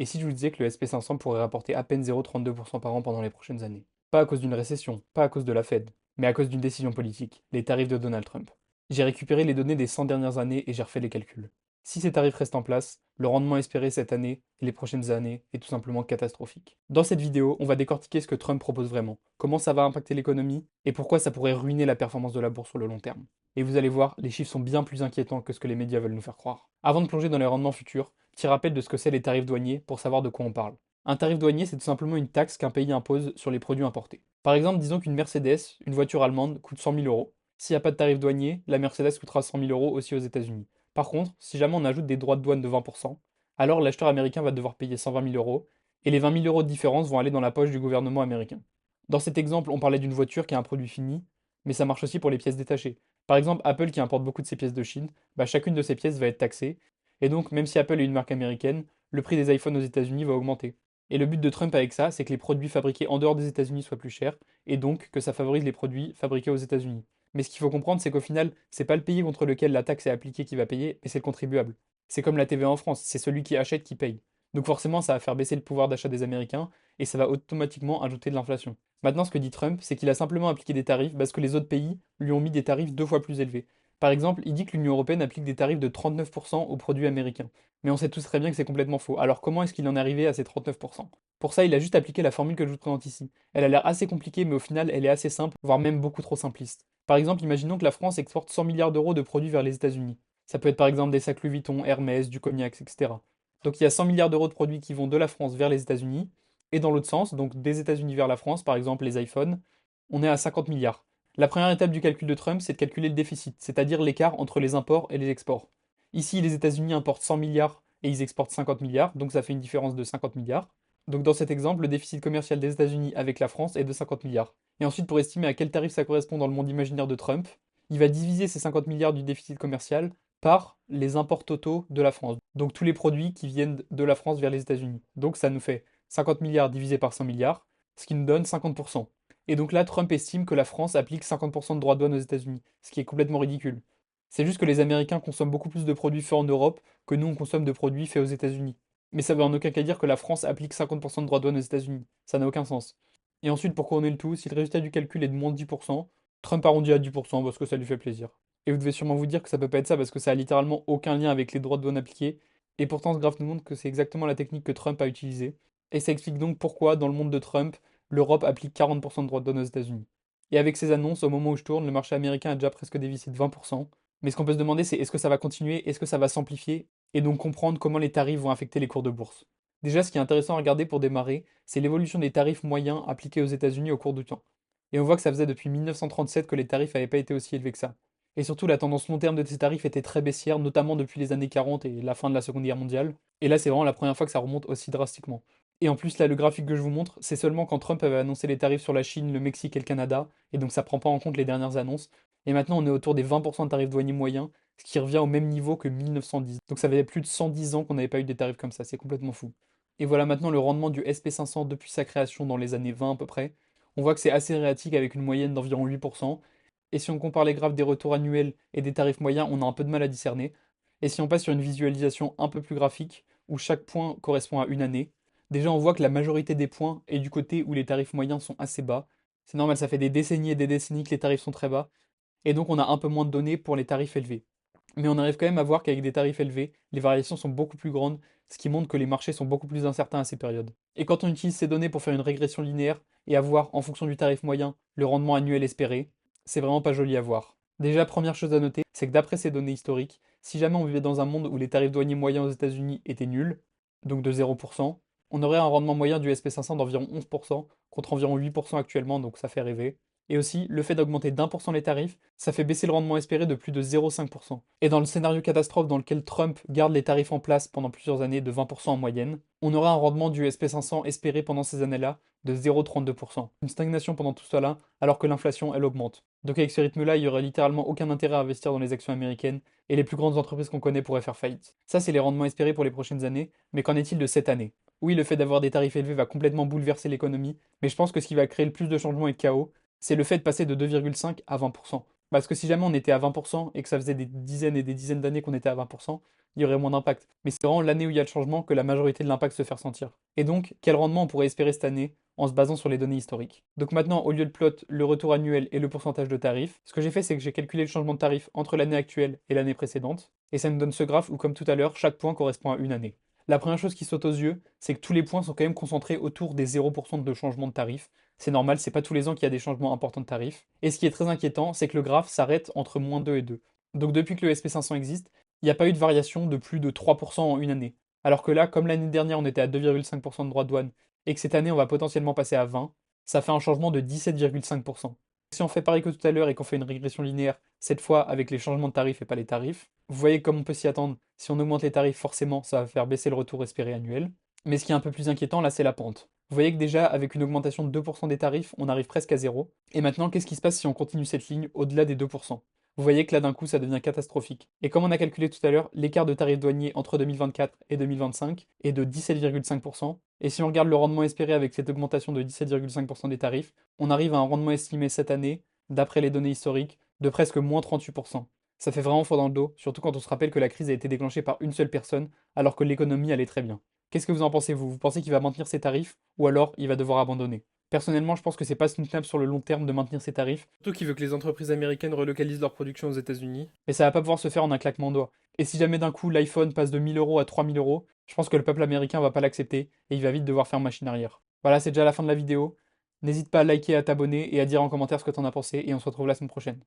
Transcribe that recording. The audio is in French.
Et si je vous disais que le SP500 pourrait rapporter à peine 0,32% par an pendant les prochaines années? Pas à cause d'une récession, pas à cause de la Fed, mais à cause d'une décision politique, les tarifs de Donald Trump. J'ai récupéré les données des 100 dernières années et j'ai refait les calculs. Si ces tarifs restent en place, le rendement espéré cette année et les prochaines années est tout simplement catastrophique. Dans cette vidéo, on va décortiquer ce que Trump propose vraiment, comment ça va impacter l'économie et pourquoi ça pourrait ruiner la performance de la bourse sur le long terme. Et vous allez voir, les chiffres sont bien plus inquiétants que ce que les médias veulent nous faire croire. Avant de plonger dans les rendements futurs, petit rappel de ce que c'est les tarifs douaniers pour savoir de quoi on parle. Un tarif douanier, c'est tout simplement une taxe qu'un pays impose sur les produits importés. Par exemple, disons qu'une Mercedes, une voiture allemande, coûte 100 000 euros. S'il n'y a pas de tarif douanier, la Mercedes coûtera 100 000 euros aussi aux États-Unis. Par contre, si jamais on ajoute des droits de douane de 20%, alors l'acheteur américain va devoir payer 120 000 euros, et les 20 000 euros de différence vont aller dans la poche du gouvernement américain. Dans cet exemple, on parlait d'une voiture qui a un produit fini, mais ça marche aussi pour les pièces détachées. Par exemple, Apple qui importe beaucoup de ses pièces de Chine, chacune de ces pièces va être taxée, et donc même si Apple est une marque américaine, le prix des iPhones aux États-Unis va augmenter. Et le but de Trump avec ça, c'est que les produits fabriqués en dehors des États-Unis soient plus chers, et donc que ça favorise les produits fabriqués aux États-Unis. Mais ce qu'il faut comprendre, c'est qu'au final, c'est pas le pays contre lequel la taxe est appliquée qui va payer, mais c'est le contribuable. C'est comme la TVA en France, c'est celui qui achète qui paye. Donc forcément, ça va faire baisser le pouvoir d'achat des Américains, et ça va automatiquement ajouter de l'inflation. Maintenant, ce que dit Trump, c'est qu'il a simplement appliqué des tarifs parce que les autres pays lui ont mis des tarifs 2 fois plus élevés. Par exemple, il dit que l'Union européenne applique des tarifs de 39% aux produits américains. Mais on sait tous très bien que c'est complètement faux. Alors comment est-ce qu'il en est arrivé à ces 39%? Pour ça, il a juste appliqué la formule que je vous présente ici. Elle a l'air assez compliquée, mais au final, elle est assez simple, voire même beaucoup trop simpliste. Par exemple, imaginons que la France exporte 100 milliards d'euros de produits vers les États-Unis. Ça peut être par exemple des sacs Louis Vuitton, Hermès, du cognac, etc. Donc il y a 100 milliards d'euros de produits qui vont de la France vers les États-Unis, et dans l'autre sens, donc des États-Unis vers la France, par exemple les iPhones, on est à 50 milliards. La première étape du calcul de Trump, c'est de calculer le déficit, c'est-à-dire l'écart entre les imports et les exports. Ici, les États-Unis importent 100 milliards et ils exportent 50 milliards, donc ça fait une différence de 50 milliards. Donc dans cet exemple, le déficit commercial des États-Unis avec la France est de 50 milliards. Et ensuite, pour estimer à quel tarif ça correspond dans le monde imaginaire de Trump, il va diviser ces 50 milliards du déficit commercial par les imports totaux de la France. Donc tous les produits qui viennent de la France vers les États-Unis. Donc ça nous fait 50 milliards divisé par 100 milliards, ce qui nous donne 50%. Et donc là, Trump estime que la France applique 50% de droits de douane aux États-Unis, ce qui est complètement ridicule. C'est juste que les Américains consomment beaucoup plus de produits faits en Europe que nous on consomme de produits faits aux États-Unis. Mais ça veut en aucun cas dire que la France applique 50% de droits de douane aux États-Unis. Ça n'a aucun sens. Et ensuite, pour couronner le tout, si le résultat du calcul est de moins 10%, Trump arrondit à 10% parce que ça lui fait plaisir. Et vous devez sûrement vous dire que ça peut pas être ça parce que ça a littéralement aucun lien avec les droits de douane appliqués. Et pourtant, ce graphe nous montre que c'est exactement la technique que Trump a utilisée. Et ça explique donc pourquoi, dans le monde de Trump, l'Europe applique 40% de droits de douane aux États-Unis. Et avec ces annonces, au moment où je tourne, le marché américain a déjà presque dévissé de 20%. Mais ce qu'on peut se demander, c'est est-ce que ça va continuer, est-ce que ça va s'amplifier, et donc comprendre comment les tarifs vont affecter les cours de bourse. Déjà, ce qui est intéressant à regarder pour démarrer, c'est l'évolution des tarifs moyens appliqués aux États-Unis au cours du temps. Et on voit que ça faisait depuis 1937 que les tarifs n'avaient pas été aussi élevés que ça. Et surtout, la tendance long terme de ces tarifs était très baissière, notamment depuis les années 40 et la fin de la Seconde Guerre mondiale. Et là, c'est vraiment la première fois que ça remonte aussi drastiquement. Et en plus, là, le graphique que je vous montre, c'est seulement quand Trump avait annoncé les tarifs sur la Chine, le Mexique et le Canada, et donc ça prend pas en compte les dernières annonces. Et maintenant, on est autour des 20% de tarifs douaniers moyens, ce qui revient au même niveau que 1910. Donc ça faisait plus de 110 ans qu'on n'avait pas eu des tarifs comme ça, c'est complètement fou. Et voilà maintenant le rendement du SP500 depuis sa création dans les années 20 à peu près. On voit que c'est assez réatique avec une moyenne d'environ 8%. Et si on compare les graphes des retours annuels et des tarifs moyens, on a un peu de mal à discerner. Et si on passe sur une visualisation un peu plus graphique, où chaque point correspond à une année, déjà on voit que la majorité des points est du côté où les tarifs moyens sont assez bas. C'est normal, ça fait des décennies et des décennies que les tarifs sont très bas, et donc on a un peu moins de données pour les tarifs élevés. Mais on arrive quand même à voir qu'avec des tarifs élevés, les variations sont beaucoup plus grandes, ce qui montre que les marchés sont beaucoup plus incertains à ces périodes. Et quand on utilise ces données pour faire une régression linéaire et avoir, en fonction du tarif moyen, le rendement annuel espéré, c'est vraiment pas joli à voir. Déjà, première chose à noter, c'est que d'après ces données historiques, si jamais on vivait dans un monde où les tarifs douaniers moyens aux États-Unis étaient nuls, donc de 0%, on aurait un rendement moyen du SP500 d'environ 11%, contre environ 8% actuellement, donc ça fait rêver. Et aussi, le fait d'augmenter d'1% les tarifs, ça fait baisser le rendement espéré de plus de 0,5%. Et dans le scénario catastrophe dans lequel Trump garde les tarifs en place pendant plusieurs années de 20% en moyenne, on aura un rendement du SP500 espéré pendant ces années-là de 0,32%. Une stagnation pendant tout cela, alors que l'inflation, elle augmente. Donc avec ce rythme-là, il y aurait littéralement aucun intérêt à investir dans les actions américaines, et les plus grandes entreprises qu'on connaît pourraient faire faillite. Ça, c'est les rendements espérés pour les prochaines années, mais qu'en est-il de cette année? Oui, le fait d'avoir des tarifs élevés va complètement bouleverser l'économie, mais je pense que ce qui va créer le plus de changements et de chaos, c'est le fait de passer de 2,5 à 20%. Parce que si jamais on était à 20% et que ça faisait des dizaines et des dizaines d'années qu'on était à 20%, il y aurait moins d'impact. Mais c'est vraiment l'année où il y a le changement que la majorité de l'impact se fait ressentir. Et donc, quel rendement on pourrait espérer cette année en se basant sur les données historiques? Donc maintenant, au lieu de plot le retour annuel et le pourcentage de tarif, ce que j'ai fait, c'est que j'ai calculé le changement de tarif entre l'année actuelle et l'année précédente, et ça me donne ce graphe où, comme tout à l'heure, chaque point correspond à une année. La première chose qui saute aux yeux, c'est que tous les points sont quand même concentrés autour des 0% de changement de tarif. C'est normal, c'est pas tous les ans qu'il y a des changements importants de tarifs. Et ce qui est très inquiétant, c'est que le graphe s'arrête entre -2 et 2. Donc depuis que le SP500 existe, il n'y a pas eu de variation de plus de 3% en une année. Alors que là, comme l'année dernière on était à 2,5% de droits de douane, et que cette année on va potentiellement passer à 20, ça fait un changement de 17,5%. Si on fait pareil que tout à l'heure et qu'on fait une régression linéaire, cette fois avec les changements de tarifs et pas les tarifs, vous voyez comme on peut s'y attendre, si on augmente les tarifs, forcément ça va faire baisser le retour espéré annuel. Mais ce qui est un peu plus inquiétant là, c'est la pente. Vous voyez que déjà, avec une augmentation de 2% des tarifs, on arrive presque à zéro. Et maintenant, qu'est-ce qui se passe si on continue cette ligne au-delà des 2%? Vous voyez que là, d'un coup, ça devient catastrophique. Et comme on a calculé tout à l'heure, l'écart de tarifs douaniers entre 2024 et 2025 est de 17,5%. Et si on regarde le rendement espéré avec cette augmentation de 17,5% des tarifs, on arrive à un rendement estimé cette année, d'après les données historiques, de presque moins 38%. Ça fait vraiment froid dans le dos, surtout quand on se rappelle que la crise a été déclenchée par une seule personne, alors que l'économie allait très bien. Qu'est-ce que vous en pensez, vous? Vous pensez qu'il va maintenir ses tarifs, ou alors il va devoir abandonner? Personnellement, je pense que c'est pas soutenable sur le long terme de maintenir ses tarifs, surtout qu'il veut que les entreprises américaines relocalisent leur production aux États-Unis. Mais ça va pas pouvoir se faire en un claquement de doigts. Et si jamais d'un coup l'iPhone passe de 1000 euros à 3000 euros, je pense que le peuple américain va pas l'accepter et il va vite devoir faire machine arrière. Voilà, c'est déjà la fin de la vidéo. N'hésite pas à liker, à t'abonner et à dire en commentaire ce que t'en as pensé et on se retrouve la semaine prochaine.